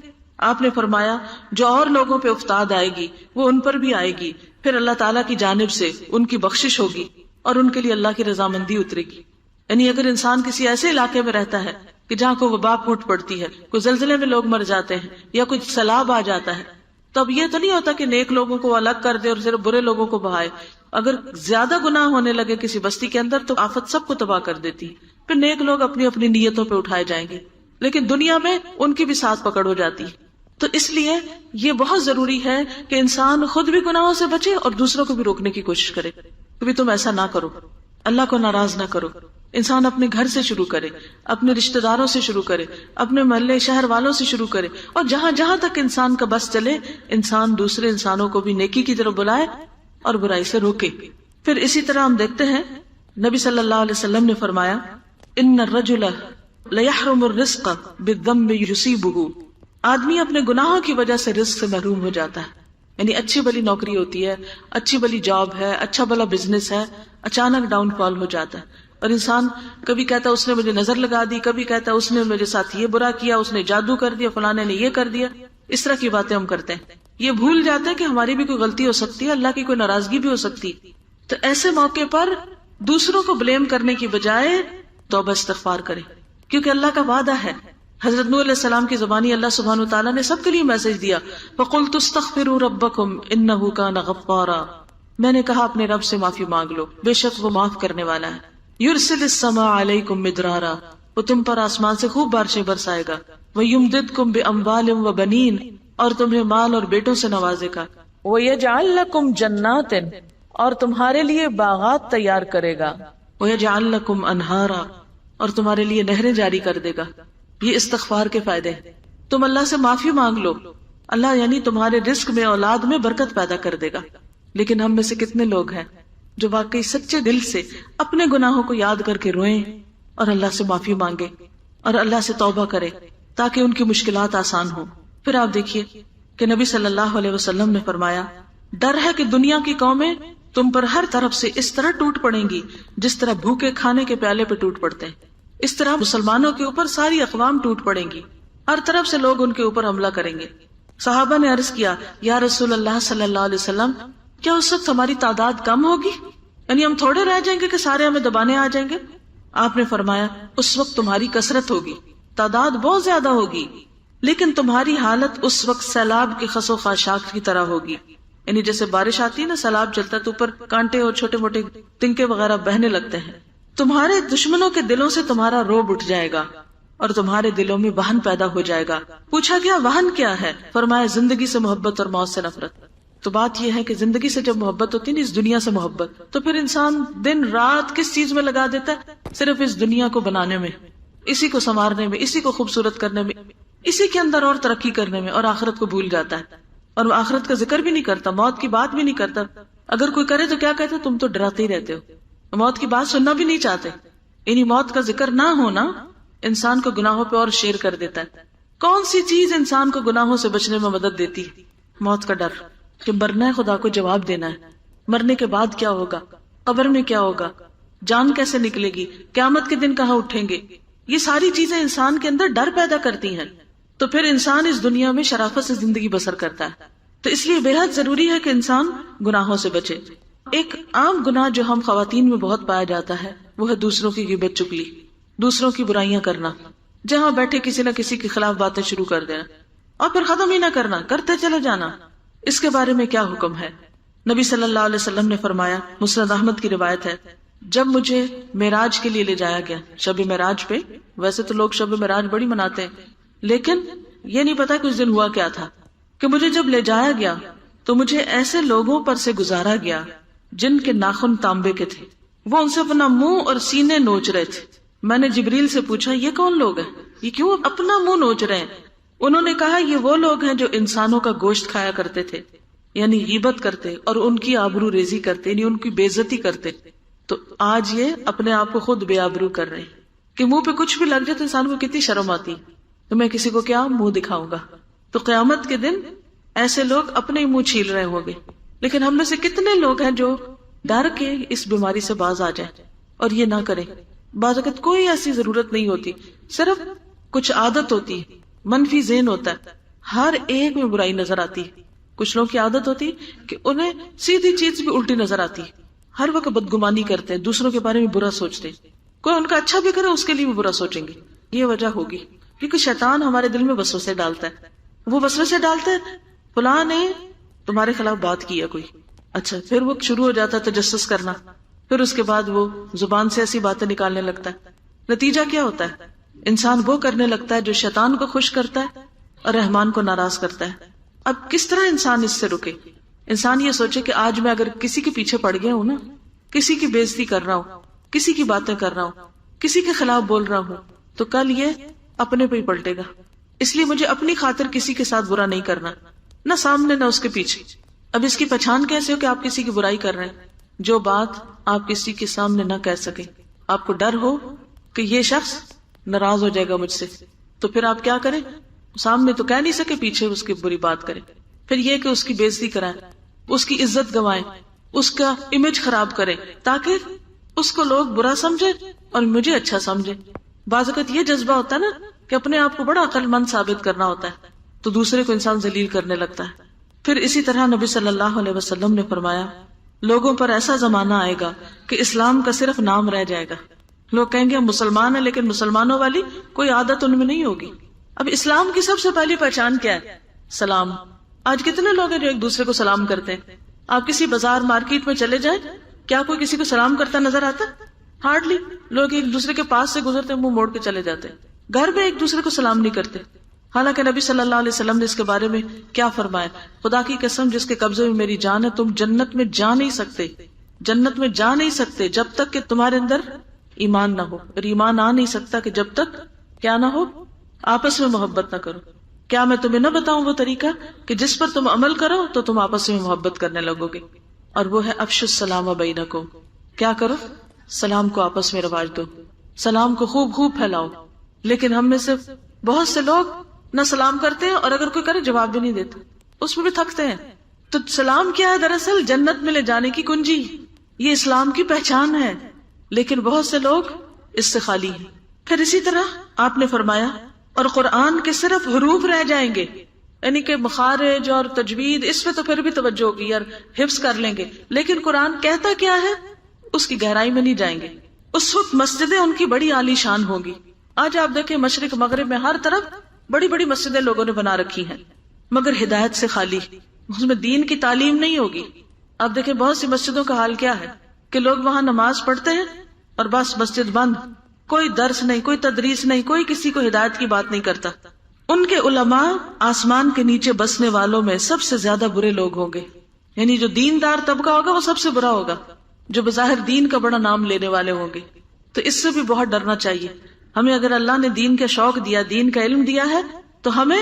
آپ نے فرمایا جو اور لوگوں پہ افتاد آئے گی وہ ان پر بھی آئے گی، پھر اللہ تعالیٰ کی جانب سے ان کی بخشش ہوگی اور ان کے لیے اللہ کی رضامندی اترے گی. یعنی اگر انسان کسی ایسے علاقے میں رہتا ہے کہ جہاں کوئی وبا پھوٹ پڑتی ہے، کوئی زلزلے میں لوگ مر جاتے ہیں یا کوئی سیلاب آ جاتا ہے، تو اب یہ تو نہیں ہوتا کہ نیک لوگوں کو الگ کر دے اور صرف برے لوگوں کو بہائے. اگر زیادہ گناہ ہونے لگے کسی بستی کے اندر تو آفت سب کو تباہ کر دیتی، پھر نیک لوگ اپنی اپنی نیتوں پہ اٹھائے جائیں گے، لیکن دنیا میں ان کی بھی ساتھ پکڑ ہو جاتی. تو اس لیے یہ بہت ضروری ہے کہ انسان خود بھی گناہوں سے بچے اور دوسروں کو بھی روکنے کی کوشش کرے. کبھی تم ایسا نہ کرو، اللہ کو ناراض نہ کرو. انسان اپنے گھر سے شروع کرے، اپنے رشتہ داروں سے شروع کرے، اپنے محلے شہر والوں سے شروع کرے، اور جہاں جہاں تک انسان کا بس چلے انسان دوسرے انسانوں کو بھی نیکی کی طرف بلائے اور برائی سے روکے. پھر اسی طرح ہم دیکھتے ہیں نبی صلی اللہ علیہ وسلم نے فرمایا ان الرجل لیحرم الرزق بالذنب یصیبہ، آدمی اپنے گناہوں کی وجہ سے رزق سے محروم ہو جاتا ہے. یعنی اچھی بلی نوکری ہوتی ہے، اچھی بلی جاب ہے، اچھا بلا بزنس ہے، اچانک ڈاؤن فال ہو جاتا ہے. اور انسان کبھی کہتا ہے اس نے مجھے نظر لگا دی، کبھی کہتا ہے اس نے میرے ساتھ یہ برا کیا، اس نے جادو کر دیا، فلانے نے یہ کر دیا. اس طرح کی باتیں ہم کرتے ہیں، یہ بھول جاتے ہیں کہ ہماری بھی کوئی غلطی ہو سکتی ہے، اللہ کی کوئی ناراضگی بھی ہو سکتی. تو ایسے موقع پر دوسروں کو بلیم کرنے کی بجائے توبہ استغفار کرے، کیونکہ اللہ کا وعدہ ہے. حضرت نوح علیہ السلام کی زبانی اللہ سبحانہ وتعالیٰ نے سب کے لیے میسج دیا فَقُلْتُ اسْتَغْفِرُوا رَبَّكُمْ إِنَّهُ كَانَ غَفَّارًا، میں نے کہا اپنے رب سے معافی مانگ لو، بے شک وہ معاف کرنے والا ہے. يُرْسِلِ السَّمَاءَ عَلَيْكُمْ مِدْرَارًا، وہ تم پر آسمان سے خوب بارشیں برسائے گا. وَيُمْدِدْكُمْ بِأَمْوَالٍ وَبَنِينَ، اور تمہیں مال اور بیٹوں سے نوازے گا. وَيَجْعَلْ لَكُمْ جَنَّاتٍ، اور تمہارے لیے باغات تیار کرے گا. وَيَجْعَلْ لَكُمْ أَنْهَارًا، اور تمہارے لیے نہریں جاری کر دے گا. یہ استغفار کے فائدے ہیں. تم اللہ سے معافی مانگ لو، اللہ یعنی تمہارے رزق میں اولاد میں برکت پیدا کر دے گا. لیکن ہم میں سے کتنے لوگ ہیں جو واقعی سچے دل سے اپنے گناہوں کو یاد کر کے روئیں اور اللہ سے معافی مانگے اور اللہ سے توبہ کرے تاکہ ان کی مشکلات آسان ہوں. پھر آپ دیکھیے کہ نبی صلی اللہ علیہ وسلم نے فرمایا ڈر ہے کہ دنیا کی قومیں تم پر ہر طرف سے اس طرح ٹوٹ پڑیں گی جس طرح بھوکے کھانے کے پیالے پہ ٹوٹ پڑتے ہیں. اس طرح مسلمانوں کے اوپر ساری اقوام ٹوٹ پڑیں گی، ہر طرف سے لوگ ان کے اوپر حملہ کریں گے. صحابہ نے عرض کیا یا رسول اللہ صلی اللہ علیہ وسلم کیا اس وقت ہماری تعداد کم ہوگی، یعنی ہم تھوڑے رہ جائیں گے کہ سارے ہمیں دبانے آ جائیں گے؟ آپ نے فرمایا اس وقت تمہاری کثرت ہوگی، تعداد بہت زیادہ ہوگی، لیکن تمہاری حالت اس وقت سیلاب کے خس و خاشاک کی طرح ہوگی. یعنی جیسے بارش آتی ہے نا، سیلاب چلتا ہے تو اوپر کانٹے اور چھوٹے موٹے تنکے وغیرہ بہنے لگتے ہیں. تمہارے دشمنوں کے دلوں سے تمہارا روب اٹھ جائے گا اور تمہارے دلوں میں وہن پیدا ہو جائے گا. پوچھا گیا وہن کیا ہے؟ فرمایا زندگی سے محبت اور موت سے نفرت. تو بات یہ ہے کہ زندگی سے جب محبت ہوتی ہے نا، اس دنیا سے محبت، تو پھر انسان دن رات کس چیز میں لگا دیتا ہے؟ صرف اس دنیا کو بنانے میں، اسی کو سنوارنے میں، اسی کو خوبصورت کرنے میں، اسی کے اندر اور ترقی کرنے میں، اور آخرت کو بھول جاتا ہے اور وہ آخرت کا ذکر بھی نہیں کرتا، موت کی بات بھی نہیں کرتا. اگر کوئی کرے تو کیا کہتے تم تو ڈراتے ہی رہتے ہو، موت کی بات سننا بھی نہیں چاہتے. یعنی موت کا ذکر نہ ہونا انسان کو گناہوں پہ اور شیر کر دیتا ہے. کون سی چیز انسان کو گناہوں سے بچنے میں مدد دیتی ہے؟ موت کا ڈر کہ مرنا ہے، خدا کو جواب دینا ہے، مرنے کے بعد کیا ہوگا، قبر میں کیا ہوگا، جان کیسے نکلے گی، قیامت کے دن کہاں اٹھیں گے. یہ ساری چیزیں انسان کے اندر ڈر پیدا کرتی ہیں، تو پھر انسان اس دنیا میں شرافت سے زندگی بسر کرتا ہے. تو اس لیے بے حد ضروری ہے کہ انسان گناہوں سے بچے. ایک عام گناہ جو ہم خواتین میں بہت پایا جاتا ہے وہ ہے دوسروں کی غیبت چگلی، دوسروں کی برائیاں کرنا، جہاں بیٹھے کسی نہ کسی کے خلاف باتیں شروع کر دینا اور پھر ختم ہی نہ کرنا، کرتے چلے جانا. اس کے بارے میں کیا حکم ہے؟ نبی صلی اللہ علیہ وسلم نے فرمایا، مسند احمد کی روایت ہے، جب مجھے معراج کے لیے لے جایا گیا، شب معراج پہ، ویسے تو لوگ شب معراج بڑی مناتے ہیں لیکن یہ نہیں پتا کہ اس دن ہوا کیا تھا، کہ مجھے جب لے جایا گیا تو مجھے ایسے لوگوں پر سے گزارا گیا جن کے ناخن تانبے کے تھے، وہ ان سے اپنا منہ اور سینے نوچ رہے تھے. میں نے جبریل سے پوچھا یہ کون لوگ ہیں، یہ کیوں اپنا منہ نوچ رہے ہیں؟ انہوں نے کہا یہ وہ لوگ ہیں جو انسانوں کا گوشت کھایا کرتے تھے، یعنی غیبت کرتے اور ان کی آبرو ریزی کرتے، یعنی ان کی بے عزتی کرتے. تو آج یہ اپنے آپ کو خود بے آبرو کر رہے ہیں کہ منہ پہ کچھ بھی لگ جائے تو انسان کو کتنی شرم آتی، تو میں کسی کو کیا منہ دکھاؤں گا. تو قیامت کے دن ایسے لوگ اپنے منہ چھیل رہے ہوں گے. لیکن ہم میں سے کتنے لوگ ہیں جو ڈر کے اس بیماری سے باز آ جائیں اور یہ نہ کریں. بعض اوقات کوئی ایسی ضرورت نہیں ہوتی، صرف کچھ عادت ہوتی ہے، منفی ذہن ہوتا ہے، ہر ایک میں برائی نظر آتی ہے. کچھ لوگوں کی عادت ہوتی ہے کہ انہیں سیدھی چیز بھی الٹی نظر آتی ہے، ہر وقت بدگمانی کرتے ہیں، دوسروں کے بارے میں برا سوچتے ہیں، کوئی ان کا اچھا بھی کرے اس کے لیے بھی برا سوچیں گے. یہ وجہ ہوگی کیونکہ شیطان ہمارے دل میں وسوسے ڈالتا ہے. وہ وسوسے ڈالتا ہے فلاں نے تمہارے خلاف بات کی ہے کوئی، اچھا پھر وہ شروع ہو جاتا ہے تجسس کرنا، پھر اس کے بعد وہ زبان سے ایسی باتیں نکالنے لگتا ہے. نتیجہ کیا ہوتا ہے؟ انسان وہ کرنے لگتا ہے جو شیطان کو خوش کرتا ہے اور رحمان کو ناراض کرتا ہے. اب کس طرح انسان اس سے رکے؟ انسان یہ سوچے کہ آج میں اگر کسی کے پیچھے پڑ گیا ہوں نا، کسی کی بے عزتی کر رہا ہوں، کسی کی باتیں کر رہا ہوں، کسی کے خلاف بول رہا ہوں، تو کل یہ اپنے پہ ہی پلٹے گا. اس لیے مجھے اپنی خاطر کسی کے ساتھ برا نہیں کرنا، نہ سامنے نہ اس کے پیچھے. اب اس کی پہچان کیسے ہو کہ آپ کسی کی برائی کر رہے ہیں؟ جو بات آپ کسی کے سامنے نہ کہہ سکیں، آپ کو ڈر ہو کہ یہ شخص ناراض ہو جائے گا مجھ سے، تو پھر آپ کیا کریں؟ سامنے تو کہہ نہیں سکے، پیچھے اس کی بری بات کریں. پھر یہ کہ اس کی بے عزتی کرائیں، اس کی عزت گوائیں، اس کا امیج خراب کریں تاکہ اس کو لوگ برا سمجھے اور مجھے اچھا سمجھے. بعض اوقات یہ جذبہ ہوتا ہے نا کہ اپنے آپ کو بڑا عقل مند ثابت کرنا ہوتا ہے، تو دوسرے کو انسان ذلیل کرنے لگتا ہے. پھر اسی طرح نبی صلی اللہ علیہ وسلم نے فرمایا، لوگوں پر ایسا زمانہ آئے گا کہ اسلام کا صرف نام رہ جائے گا. لوگ کہیں گے ہم مسلمان ہیں لیکن مسلمانوں والی کوئی عادت ان میں نہیں ہوگی. اب اسلام کی سب سے پہلی پہچان کیا ہے؟ سلام. آج کتنے لوگ ہیں جو ایک دوسرے کو سلام کرتے ہیں؟ آپ کسی بازار مارکیٹ میں چلے جائیں، کیا کوئی کسی کو سلام کرتا نظر آتا؟ ہارڈلی. لوگ ایک دوسرے کے پاس سے گزرتے منہ موڑ کے چلے جاتے ہیں. گھر میں ایک دوسرے کو سلام نہیں کرتے. حالانکہ نبی صلی اللہ علیہ وسلم نے اس کے بارے میں کیا فرمایا؟ خدا کی قسم جس کے قبضے میں میری جان ہے، تم جنت میں جا نہیں سکتے، جنت میں جا نہیں سکتے جب تک کہ تمہارے اندر ایمان نہ ہو. اور ایمان آ نہیں سکتا کہ جب تک کیا نہ ہو، آپس میں محبت نہ کرو. کیا میں تمہیں نہ بتاؤں وہ طریقہ کہ جس پر تم عمل کرو تو تم آپس میں محبت کرنے لگو گے؟ اور وہ ہے افشوا السلام بینکم. کیا کرو؟ سلام کو آپس میں رواج دو، سلام کو خوب خوب پھیلاؤ. لیکن ہم میں سے بہت سے لوگ نہ سلام کرتے ہیں اور اگر کوئی کرے جواب بھی نہیں دیتے، اس میں بھی تھکتے ہیں. تو سلام کیا ہے؟ دراصل جنت میں لے جانے کی کنجی، یہ اسلام کی پہچان ہے، لیکن بہت سے لوگ اس سے خالی ہیں. پھر اسی طرح آپ نے فرمایا اور قرآن کے صرف حروف رہ جائیں گے، یعنی کہ مخارج اور تجوید اس پہ تو پھر بھی توجہ ہوگی یار، حفظ کر لیں گے، لیکن قرآن کہتا کیا ہے اس کی گہرائی میں نہیں جائیں گے. اس وقت مسجدیں ان کی بڑی عالی شان ہوگی. آج آپ دیکھیں مشرق مغرب میں ہر طرف بڑی بڑی مسجدیں لوگوں نے بنا رکھی ہیں، مگر ہدایت سے خالی، اس میں دین کی تعلیم نہیں ہوگی. آپ دیکھیں بہت سی مسجدوں کا حال کیا ہے کہ لوگ وہاں نماز پڑھتے ہیں اور بس مسجد بند، کوئی درس نہیں، کوئی تدریس نہیں، کوئی کسی کو ہدایت کی بات نہیں کرتا. ان کے علماء آسمان کے نیچے بسنے والوں میں سب سے زیادہ برے لوگ ہوں گے. یعنی جو دیندار طبقہ ہوگا وہ سب سے برا ہوگا، جو بظاہر دین کا بڑا نام لینے والے ہوں گے. تو اس سے بھی بہت ڈرنا چاہیے ہمیں. اگر اللہ نے دین کا شوق دیا، دین کا علم دیا ہے، تو ہمیں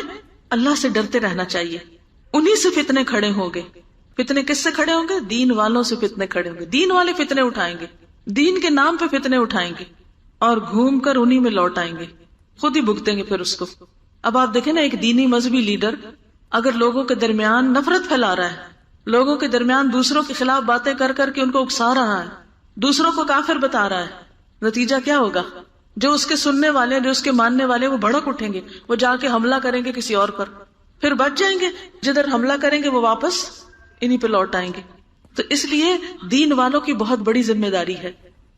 اللہ سے ڈرتے رہنا چاہیے. انہی سے فتنے کھڑے ہوں گے. فتنے کس سے کھڑے ہوں گے؟ دین والوں سے فتنے کھڑے ہوں گے. دین والے فتنے اٹھائیں گے، دین کے نام پہ فتنے اٹھائیں گے اور گھوم کر انہی میں لوٹ آئیں گے، خود ہی بھگتیں گے پھر اس کو. اب آپ دیکھیں نا، ایک دینی مذہبی لیڈر اگر لوگوں کے درمیان نفرت پھیلا رہا ہے، لوگوں کے درمیان دوسروں کے خلاف باتیں کر کر کے ان کو اکسا رہا ہے، دوسروں کو کافر بتا رہا ہے، نتیجہ کیا ہوگا؟ جو اس کے سننے والے ہیں، جو اس کے ماننے والے ہیں، وہ بھڑک اٹھیں گے، وہ جا کے حملہ کریں گے کسی اور پر، پھر بچ جائیں گے، جدھر حملہ کریں گے وہ واپس انہی پہ لوٹ آئیں گے۔ تو اس لیے دین والوں کی بہت بڑی ذمہ داری ہے،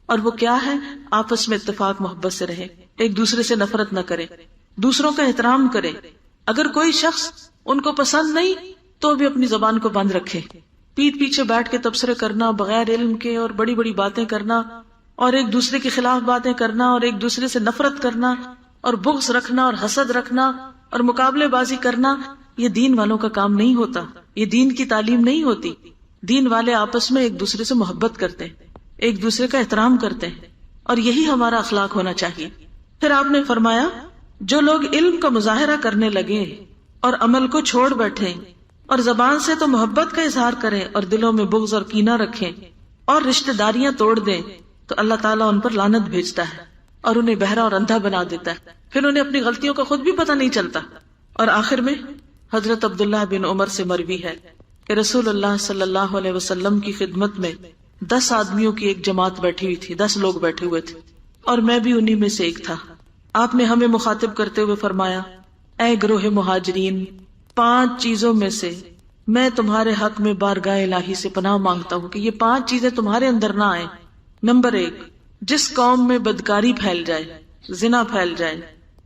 اور وہ کیا ہے؟ آپس میں اتفاق محبت سے رہے، ایک دوسرے سے نفرت نہ کرے، دوسروں کا احترام کرے۔ اگر کوئی شخص ان کو پسند نہیں تو بھی اپنی زبان کو بند رکھے۔ پیٹھ پیچھے بیٹھ کے تبصرے کرنا، بغیر علم کے اور بڑی بڑی باتیں کرنا، اور ایک دوسرے کے خلاف باتیں کرنا، اور ایک دوسرے سے نفرت کرنا، اور بغض رکھنا، اور حسد رکھنا، اور مقابلے بازی کرنا، یہ دین والوں کا کام نہیں ہوتا، یہ دین کی تعلیم نہیں ہوتی۔ دین والے آپس میں ایک دوسرے سے محبت کرتے ہیں، ایک دوسرے کا احترام کرتے ہیں، اور یہی ہمارا اخلاق ہونا چاہیے۔ پھر آپ نے فرمایا جو لوگ علم کا مظاہرہ کرنے لگے اور عمل کو چھوڑ بیٹھے، اور زبان سے تو محبت کا اظہار کریں اور دلوں میں بغض اور کینہ رکھیں اور رشتہ داریاں توڑ دیں، تو اللہ تعالیٰ ان پر لعنت بھیجتا ہے اور انہیں بہرا اور اندھا بنا دیتا ہے، پھر انہیں اپنی غلطیوں کا خود بھی پتہ نہیں چلتا۔ اور آخر میں حضرت عبداللہ بن عمر سے مروی ہے کہ رسول اللہ صلی اللہ علیہ وسلم کی خدمت میں 10 آدمیوں کی ایک جماعت بیٹھی ہوئی تھی، 10 لوگ بیٹھے ہوئے تھے، اور میں بھی انہی میں سے ایک تھا۔ آپ نے ہمیں مخاطب کرتے ہوئے فرمایا، اے گروہ مہاجرین، 5 چیزوں میں سے میں تمہارے حق میں بارگاہ الہی سے پناہ مانگتا ہوں کہ یہ 5 چیزیں تمہارے اندر نہ آئیں۔ نمبر 1، جس قوم میں بدکاری پھیل جائے، زنا پھیل جائے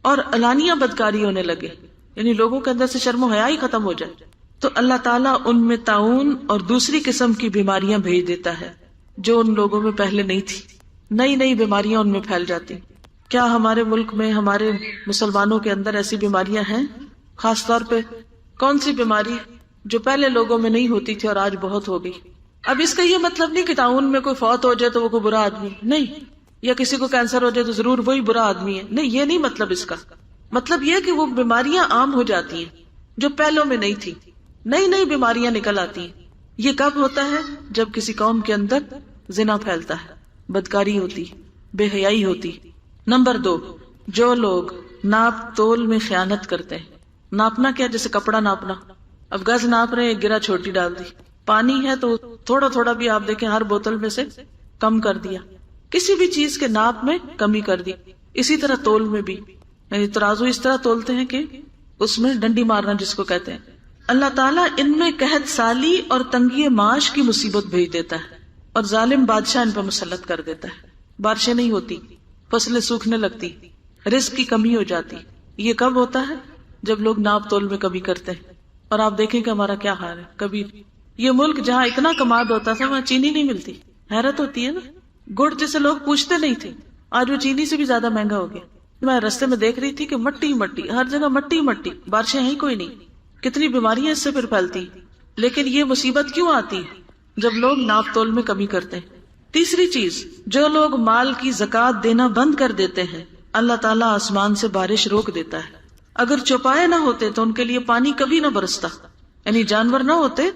اور علانیہ بدکاری ہونے لگے، یعنی لوگوں کے اندر سے شرم و حیا ہی ختم ہو جائے، تو اللہ تعالیٰ ان میں طاعون اور دوسری قسم کی بیماریاں بھیج دیتا ہے جو ان لوگوں میں پہلے نہیں تھی، نئی نئی بیماریاں ان میں پھیل جاتی۔ کیا ہمارے ملک میں، ہمارے مسلمانوں کے اندر ایسی بیماریاں ہیں؟ خاص طور پہ کون سی بیماری جو پہلے لوگوں میں نہیں ہوتی تھی اور آج بہت ہو گئی؟ اب اس کا یہ مطلب نہیں کہ تعاون میں کوئی فوت ہو جائے تو وہ کوئی برا آدمی نہیں، یا کسی کو کینسر ہو جائے تو ضرور وہی برا آدمی ہے، نہیں، یہ نہیں مطلب اس کا۔ مطلب یہ کہ وہ بیماریاں عام ہو جاتی ہیں جو پہلوں میں نہیں تھی، نئی نئی بیماریاں نکل آتی ہیں۔ یہ کب ہوتا ہے؟ جب کسی قوم کے اندر زنا پھیلتا ہے، بدکاری ہوتی، بے حیائی ہوتی۔ نمبر 2، جو لوگ ناپ تول میں خیانت کرتے ہیں۔ ناپنا کیا؟ جیسے کپڑا ناپنا، اب گز ناپ رہے، ایک گرہ چھوٹی ڈال دی، پانی ہے تو تھوڑا تھوڑا بھی آپ دیکھیں ہر بوتل میں سے کم کر دیا، کسی بھی چیز کے ناپ میں کمی کر دی۔ اسی طرح تول میں بھی، یعنی ترازو اس طرح تولتے ہیں کہ اس میں ڈنڈی مارنا جس کو کہتے ہیں۔ اللہ تعالیٰ ان میں قحط سالی اور تنگی معاش کی مصیبت بھیج دیتا ہے، اور ظالم بادشاہ ان پہ مسلط کر دیتا ہے۔ بارشیں نہیں ہوتی، فصلیں سوکھنے لگتی، رزق کی کمی ہو جاتی۔ یہ کب ہوتا ہے؟ جب لوگ ناپ تول میں کمی کرتے ہیں۔ اور آپ دیکھیں کہ ہمارا کیا حال ہے۔ کبھی یہ ملک جہاں اتنا کماد ہوتا تھا وہاں چینی نہیں ملتی، حیرت ہوتی ہے نا۔ گڑ جسے لوگ پوچھتے نہیں تھے، آج وہ چینی سے بھی زیادہ مہنگا ہو گیا۔ میں رستے میں دیکھ رہی تھی کہ مٹی مٹی، ہر جگہ مٹی مٹی، بارشیں ہیں کوئی نہیں، کتنی بیماریاں اس سے پھر پھیلتی۔ لیکن یہ مصیبت کیوں آتی؟ جب لوگ ناپ تول میں کمی کرتے ہیں۔ تیسری چیز، جو لوگ مال کی زکوٰۃ دینا بند کر دیتے ہیں، اللہ تعالیٰ آسمان سے بارش روک دیتا ہے۔ اگر چوپائے نہ ہوتے تو ان کے لیے پانی کبھی نہ برستا، یعنی جانور نہ ہوتے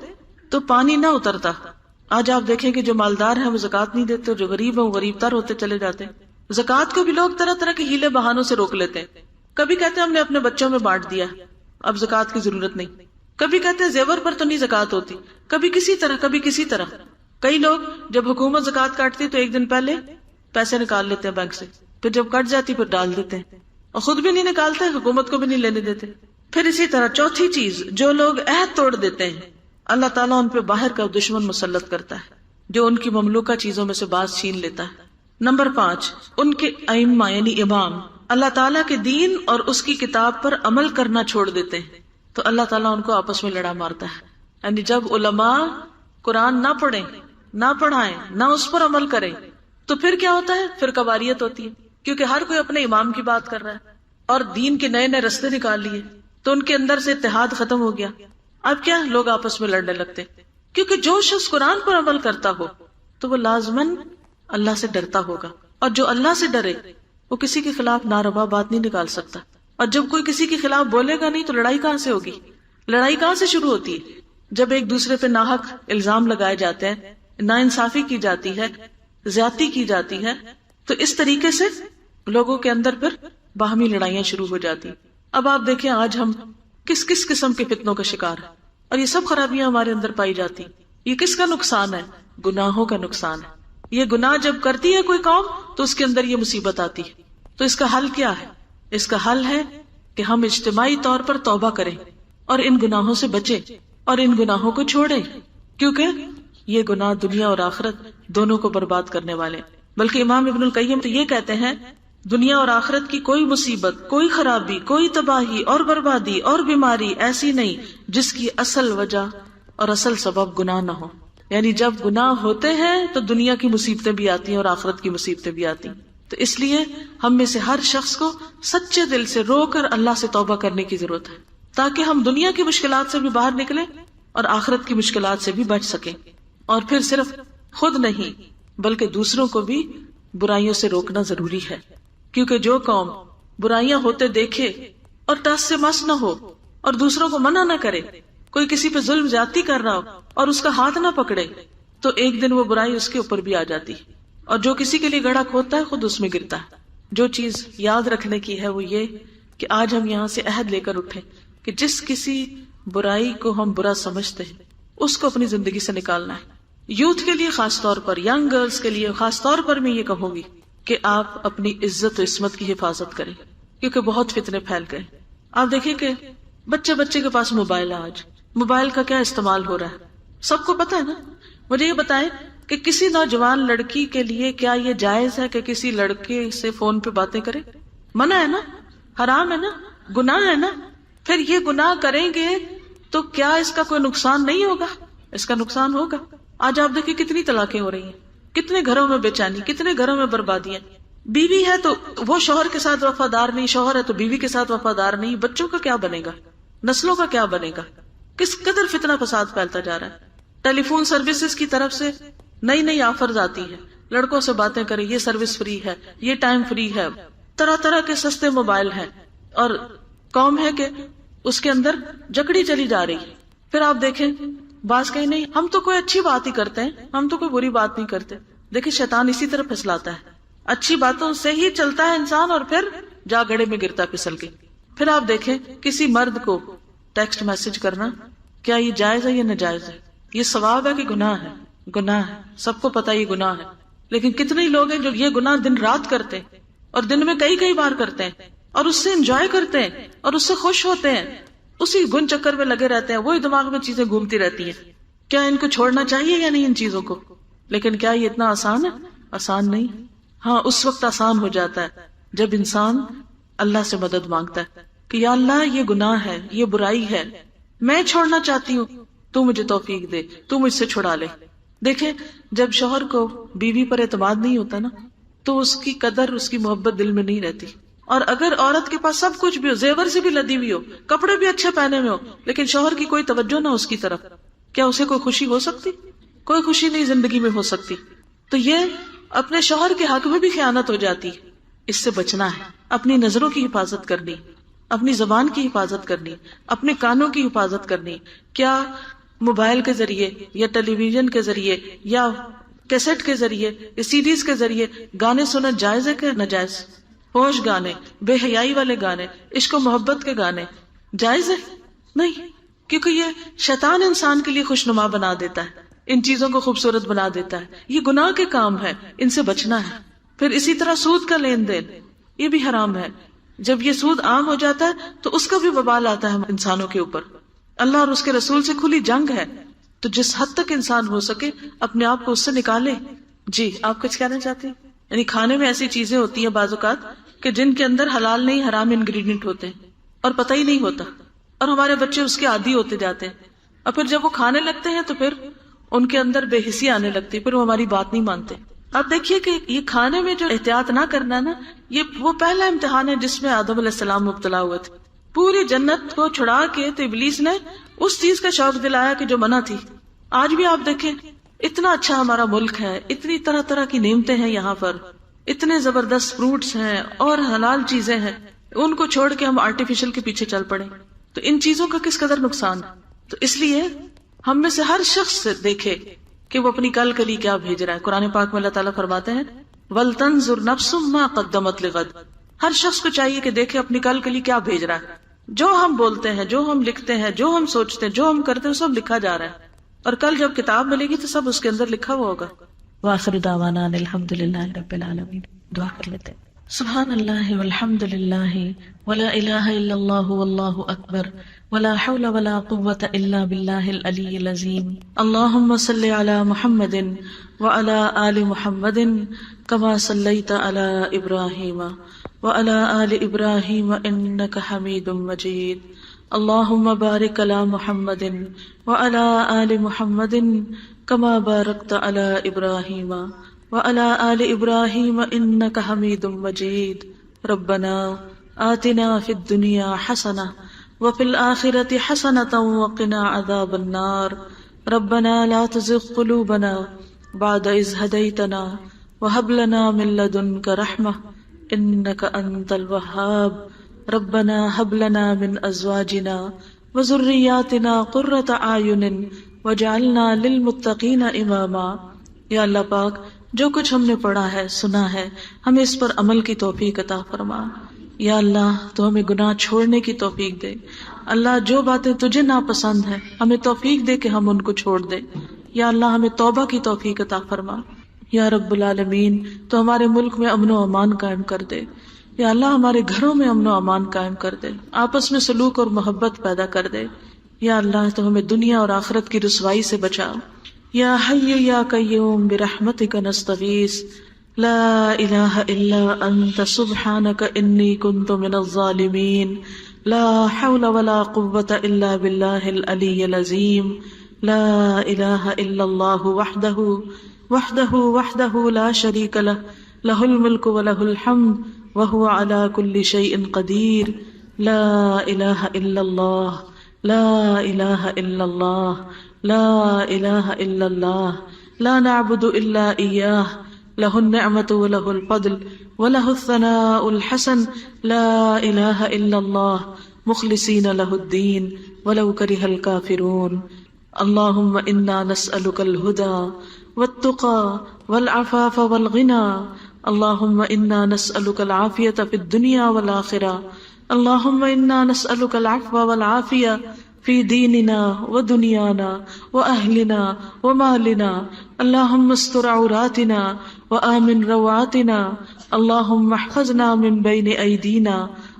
تو پانی نہ اترتا۔ آج آپ دیکھیں کہ جو مالدار ہیں وہ زکوٰۃ نہیں دیتے، جو غریب ہیں وہ غریب تر ہوتے چلے جاتے ہیں۔ زکوٰۃ کو بھی لوگ طرح طرح کے ہیلے بہانوں سے روک لیتے ہیں۔ کبھی کہتے ہیں ہم نے اپنے بچوں میں بانٹ دیا، اب زکوٰۃ کی ضرورت نہیں۔ کبھی کہتے ہیں زیور پر تو نہیں زکوٰۃ ہوتی، کبھی کسی طرح کبھی کسی طرح۔ کئی لوگ جب حکومت زکوٰۃ کاٹتی تو ایک دن پہلے پیسے نکال لیتے ہیں بینک سے، پھر جب کٹ جاتی پھر ڈال دیتے ہیں، اور خود بھی نہیں نکالتے، حکومت کو بھی نہیں لینے دیتے۔ پھر اسی طرح چوتھی چیز، جو لوگ عہد توڑ دیتے ہیں، اللہ تعالیٰ ان پہ باہر کا دشمن مسلط کرتا ہے جو ان کی مملوکہ چیزوں میں سے باز چھین لیتا ہے۔ نمبر 5، ان کے ائمہ یعنی امام اللہ تعالیٰ کے دین اور اس کی کتاب پر عمل کرنا چھوڑ دیتے ہیں تو اللہ تعالیٰ ان کو آپس میں لڑا مارتا ہے۔ یعنی جب علماء قرآن نہ پڑھیں، نہ پڑھائیں، نہ اس پر عمل کریں تو پھر کیا ہوتا ہے؟ پھر فرقواریت ہوتی ہے، کیونکہ ہر کوئی اپنے امام کی بات کر رہا ہے اور دین کے نئے نئے رستے نکال لیے، تو ان کے اندر سے اتحاد ختم ہو گیا۔ اب کیا؟ لوگ آپس میں لڑنے لگتے، کیونکہ جو شخص قرآن پر عمل کرتا ہو تو وہ لازماً اللہ سے ڈرتا ہوگا، اور جو اللہ سے ڈرے وہ کسی کے خلاف ناروا بات نہیں نکال سکتا۔ اور جب کوئی کسی کے خلاف بولے گا نہیں تو لڑائی کہاں سے ہوگی؟ لڑائی کہاں سے شروع ہوتی ہے؟ جب ایک دوسرے پہ ناحق الزام لگائے جاتے ہیں، ناانصافی کی جاتی ہے، زیادتی کی جاتی ہے، تو اس طریقے سے لوگوں کے اندر پھر باہمی لڑائیاں شروع ہو جاتی۔ اب آپ دیکھیں آج ہم کس کس قسم کے فتنوں کا شکار ہیں، اور یہ سب خرابیاں ہمارے اندر پائی جاتی۔ یہ کس کا نقصان ہے؟ گناہوں کا نقصان ہے۔ یہ گناہ جب کرتی ہے کوئی قوم تو اس کے اندر یہ مصیبت آتی ہے۔ تو اس کا حل کیا ہے؟ اس کا حل ہے کہ ہم اجتماعی طور پر توبہ کریں اور ان گناہوں سے بچیں اور ان گناہوں کو چھوڑیں، کیونکہ یہ گناہ دنیا اور آخرت دونوں کو برباد کرنے والے۔ بلکہ امام ابن القیم تو یہ کہتے ہیں دنیا اور آخرت کی کوئی مصیبت، کوئی خرابی، کوئی تباہی اور بربادی اور بیماری ایسی نہیں جس کی اصل وجہ اور اصل سبب گناہ نہ ہو۔ یعنی جب گناہ ہوتے ہیں تو دنیا کی مصیبتیں بھی آتی ہیں اور آخرت کی مصیبتیں بھی آتی ہیں۔ تو اس لیے ہم میں سے ہر شخص کو سچے دل سے رو کر اللہ سے توبہ کرنے کی ضرورت ہے، تاکہ ہم دنیا کی مشکلات سے بھی باہر نکلیں اور آخرت کی مشکلات سے بھی بچ سکیں۔ اور پھر صرف خود نہیں بلکہ دوسروں کو بھی برائیوں سے روکنا ضروری ہے، کیونکہ جو قوم برائیاں ہوتے دیکھے اور ٹس سے مس نہ ہو اور دوسروں کو منع نہ کرے، کوئی کسی پہ ظلم زیادتی کر رہا ہو اور اس کا ہاتھ نہ پکڑے، تو ایک دن وہ برائی اس کے اوپر بھی آ جاتی ہے، اور جو کسی کے لیے گڑھا کھودتا ہے خود اس میں گرتا ہے۔ جو چیز یاد رکھنے کی ہے وہ یہ کہ آج ہم یہاں سے عہد لے کر اٹھیں کہ جس کسی برائی کو ہم برا سمجھتے ہیں اس کو اپنی زندگی سے نکالنا ہے۔ یوتھ کے لیے خاص طور پر، ینگ گرلز کے لیے خاص طور پر میں یہ کہوں گی کہ آپ اپنی عزت و عصمت کی حفاظت کریں، کیونکہ بہت فتنے پھیل گئے۔ آپ دیکھیں کہ بچے کے پاس موبائل ہے، آج موبائل کا کیا استعمال ہو رہا ہے سب کو پتا ہے نا۔ مجھے یہ بتائیں کہ کسی نوجوان لڑکی کے لیے کیا یہ جائز ہے کہ کسی لڑکے سے فون پہ باتیں کرے؟ منع ہے نا، حرام ہے نا، گناہ ہے نا۔ پھر یہ گناہ کریں گے تو کیا اس کا کوئی نقصان نہیں ہوگا؟ اس کا نقصان ہوگا۔ آج آپ دیکھیں کتنی طلاقیں ہو رہی ہیں، کتنے گھروں میں بے چینی، کتنے گھروں میں بربادیاں۔ بیوی ہے تو وہ شوہر کے ساتھ وفادار نہیں، شوہر ہے تو بیوی کے ساتھ وفادار نہیں، بچوں کا کیا بنے گا، نسلوں کا کیا بنے گا؟ کس قدر فتنہ فساد پھیلتا جا رہا ہے۔ ٹیلی فون سروسز کی طرف سے نئی آفرز آتی ہے، لڑکوں سے باتیں کریں، یہ سروس فری ہے، یہ ٹائم فری ہے، طرح طرح کے سستے موبائل ہیں، اور قوم ہے کہ اس کے اندر جکڑی چلی جا رہی ہے۔ پھر آپ دیکھیں بعض کہیں نہیں ہم تو کوئی اچھی بات ہی کرتے ہیں، ہم تو کوئی بری بات نہیں کرتے۔ دیکھیں شیطان اسی طرح پھسلاتا ہے، اچھی باتوں سے ہی چلتا ہے انسان اور پھر جا گڑے میں گرتا پھسل کے۔ پھر آپ دیکھیں کسی مرد کو ٹیکسٹ میسج کرنا کیا یہ جائز ہے یا ناجائز ہے؟ یہ ثواب ہے کہ گناہ ہے؟ گناہ ہے، سب کو پتا یہ گناہ ہے، لیکن کتنے لوگ ہیں جو یہ گناہ دن رات کرتے ہیں اور دن میں کئی بار کرتے ہیں اور اس سے انجوائے کرتے ہیں اور اس سے خوش ہوتے ہیں، اسی گن چکر میں لگے رہتے ہیں، وہی دماغ میں چیزیں گھومتی رہتی ہیں۔ کیا ان کو چھوڑنا چاہیے یا نہیں ان چیزوں کو؟ لیکن کیا یہ اتنا آسان ہے؟ آسان نہیں۔ ہاں اس وقت آسان ہو جاتا ہے جب انسان اللہ سے مدد مانگتا ہے کہ یا اللہ یہ گناہ ہے، یہ برائی ہے، میں چھوڑنا چاہتی ہوں، تو مجھے توفیق دے، تو مجھ سے چھڑا لے۔ دیکھیں جب شوہر کو بیوی پر اعتماد نہیں ہوتا نا تو اس کی قدر، اس کی محبت دل میں نہیں رہتی۔ اور اگر عورت کے پاس سب کچھ بھی ہو، زیور سے بھی لدی ہوئی ہو، کپڑے بھی اچھے پہنے میں ہو، لیکن شوہر کی کوئی توجہ نہ اس کی طرف، کیا اسے کوئی خوشی ہو سکتی؟ کوئی خوشی نہیں زندگی میں ہو سکتی۔ تو یہ اپنے شوہر کے حق میں بھی خیانت ہو جاتی۔ اس سے بچنا ہے، اپنی نظروں کی حفاظت کرنی، اپنی زبان کی حفاظت کرنی، اپنے کانوں کی حفاظت کرنی۔ کیا موبائل کے ذریعے یا ٹیلی ویژن کے ذریعے یا کیسٹ کے ذریعے یا سی ڈیز کے ذریعے گانے سننا جائز ہے کہ ناجائز؟ ہوش گانے، بے حیائی والے گانے، عشق و محبت کے گانے جائز ہے؟ نہیں، کیونکہ یہ شیطان انسان کے لیے خوشنما بنا دیتا ہے، ان چیزوں کو خوبصورت بنا دیتا ہے۔ یہ گناہ کے کام ہے، ان سے بچنا ہے۔ پھر اسی طرح سود کا لین دین، یہ بھی حرام ہے۔ جب یہ سود عام ہو جاتا ہے تو اس کا بھی وبال آتا ہے انسانوں کے اوپر۔ اللہ اور اس کے رسول سے کھلی جنگ ہے، تو جس حد تک انسان ہو سکے اپنے آپ کو اس سے نکالے۔ جی آپ کچھ کہنا چاہتے ہیں؟ یعنی کھانے میں ایسی چیزیں ہوتی ہیں بعض اوقات کہ جن کے اندر حلال نہیں حرام انگریڈینٹ ہوتے ہیں اور پتہ ہی نہیں ہوتا، اور ہمارے بچے اس کے عادی ہوتے جاتے ہیں، اور پھر جب وہ کھانے لگتے ہیں تو پھر ان کے اندر بے حسی آنے لگتی ہے، پھر وہ ہماری بات نہیں مانتے۔ آپ دیکھیے کہ یہ کھانے میں جو احتیاط نہ کرنا نا، یہ وہ پہلا امتحان ہے جس میں آدم علیہ السلام مبتلا ہوئے تھے۔ پوری جنت کو چھڑا کے تو ابلیس نے اس چیز کا شوق دلایا کہ جو منع تھی۔ آج بھی آپ دیکھیں اتنا اچھا ہمارا ملک ہے، اتنی طرح طرح کی نعمتیں ہیں یہاں پر، اتنے زبردست فروٹس ہیں اور حلال چیزیں ہیں، ان کو چھوڑ کے ہم آرٹیفیشل کے پیچھے چل پڑے، تو ان چیزوں کا کس قدر نقصان ہے۔ تو اس لیے ہم میں سے ہر شخص سے دیکھے کہ وہ اپنی کل کلی کیا بھیج رہا ہے۔ قرآن پاک میں اللہ تعالیٰ فرماتے ہیں وَلْتَنْظُرْ نَفْسٌ مَا قَدَّمَتْ لِغَدٍ، ہر شخص کو چاہیے کہ دیکھے اپنی کل کلی کیا بھیج رہا ہے۔ جو ہم بولتے ہیں، جو ہم لکھتے ہیں، جو ہم سوچتے ہیں، جو ہم کرتے ہیں، سب لکھا جا رہا ہے، اور کل جب کتاب ملے گی تو سب اس کے اندر لکھا ہوا ہوگا۔ وآخر دعوانا الحمد للہ رب العالمین۔ دعا کر لیتے ہیں۔ سبحان اللہ والحمد للہ ولا الہ الا اللہ واللہ اکبر ولا حول ولا قوة الا باللہ العلی العظیم. اللہم صلی علی محمد وعلی آل محمد کما صلیت علی ابراہیم وعلی آل ابراہیم انک حمید مجید. اللہم بارک علی محمد وعلی آل محمد کما بارکت علی ابراہیم وعلى آل إبراهيم إنك حميد مجيد. ربنا آتنا في الدنيا حسنة وفي الآخرة حسنة وقنا عذاب النار. ربنا لا تزغ قلوبنا بعد إذ هديتنا وهب لنا من لدنك رحمة إنك أنت الوهاب. ربنا هب لنا من أزواجنا وذرياتنا قرة أعين واجعلنا للمتقين إماما. یا اللہ پاک جو کچھ ہم نے پڑھا ہے سنا ہے ہمیں اس پر عمل کی توفیق عطا فرما. یا اللہ تو ہمیں گناہ چھوڑنے کی توفیق دے. اللہ جو باتیں تجھے ناپسند ہیں ہمیں توفیق دے کہ ہم ان کو چھوڑ دیں. یا اللہ ہمیں توبہ کی توفیق عطا فرما. یا رب العالمین تو ہمارے ملک میں امن و امان قائم کر دے. یا اللہ ہمارے گھروں میں امن و امان قائم کر دے. آپس میں سلوک اور محبت پیدا کر دے. یا اللہ تو ہمیں دنیا اور آخرت کی رسوائی سے بچا. یا حی یا قیوم برحمتک نستغیث لا الہ الا انت سبحانک انی کنت من الظالمین. لا حول ولا قوة الا باللہ العلی العظیم. لا الہ الا اللہ وحدہ لا شریک لہ الملک ولہ الحمد وہو علی کل شیء قدیر. لا الہ الا اللہ لا الہ الا اللہ لا الہ الا اللہ لا نعبد الا ایاہ لہ النعمت ولہ الفضل ولہ الثناء الحسن. لا الہ الا اللہ مخلصین لہ الدین ولو کرہ الکافرون. اللہم انا نسألک الہدى والتقى والعفاف والغنى. اللہم انا نسألک العافیة فی الدنیا والآخرہ. اللہم انا نسألک العفو والعافیہ فی دیننا ودنیانا واہلنا ومالنا. اللہم استر عوراتنا وآمن روعاتنا. اللہم احفظنا من بین ایدینا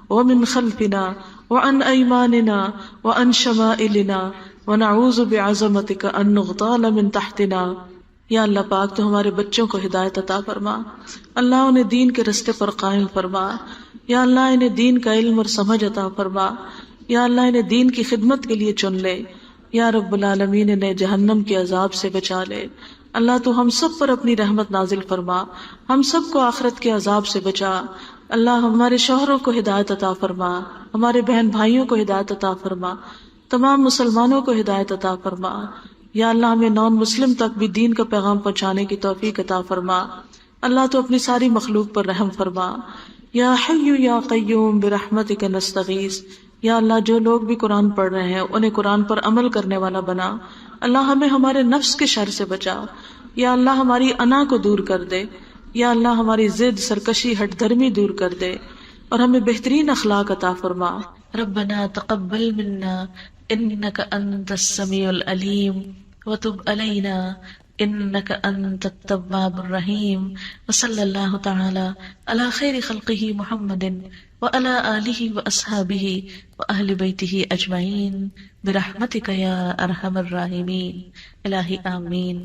ومن خلفنا وعن ایماننا وعن شمائلنا ونعوذ بعظمتک ان نغتال من تحتنا. یا اللہ پاک تو ہمارے بچوں کو ہدایت عطا فرما. اللہ انہیں دین کے رستے پر قائم فرما. یا اللہ انہیں دین کا علم اور سمجھ عطا فرما. یا اللہ انہیں دین کی خدمت کے لیے چن لے. یا رب العالمین انہیں جہنم کے عذاب سے بچا لے. اللہ تو ہم سب پر اپنی رحمت نازل فرما. ہم سب کو آخرت کے عذاب سے بچا. اللہ ہمارے شوہروں کو ہدایت عطا فرما. ہمارے بہن بھائیوں کو ہدایت عطا فرما. تمام مسلمانوں کو ہدایت عطا فرما. یا اللہ ہمیں نان مسلم تک بھی دین کا پیغام پہنچانے کی توفیق عطا فرما. اللہ تو اپنی ساری مخلوق پر رحم فرما. یا حی یا قیوم برحمتک نستغیث. یا اللہ جو لوگ بھی قرآن پڑھ رہے ہیں انہیں قرآن پر عمل کرنے والا بنا. اللہ ہمیں ہمارے نفس کے شر سے بچا. یا اللہ ہماری انا کو دور کر دے. یا اللہ ہماری ضد سرکشی ہٹ دھرمی دور کر دے اور ہمیں بہترین اخلاق عطا فرما. ربنا تقبل منا انک انت السمیع العلیم وتب علینا انک انت التواب الرحیم. وصلی اللہ تعالی علی خیر خلقہ محمد وعلی آلہ واصحابہ واہل بیتہ اجمعین برحمتک یا ارحم الراحمین. الہی آمین.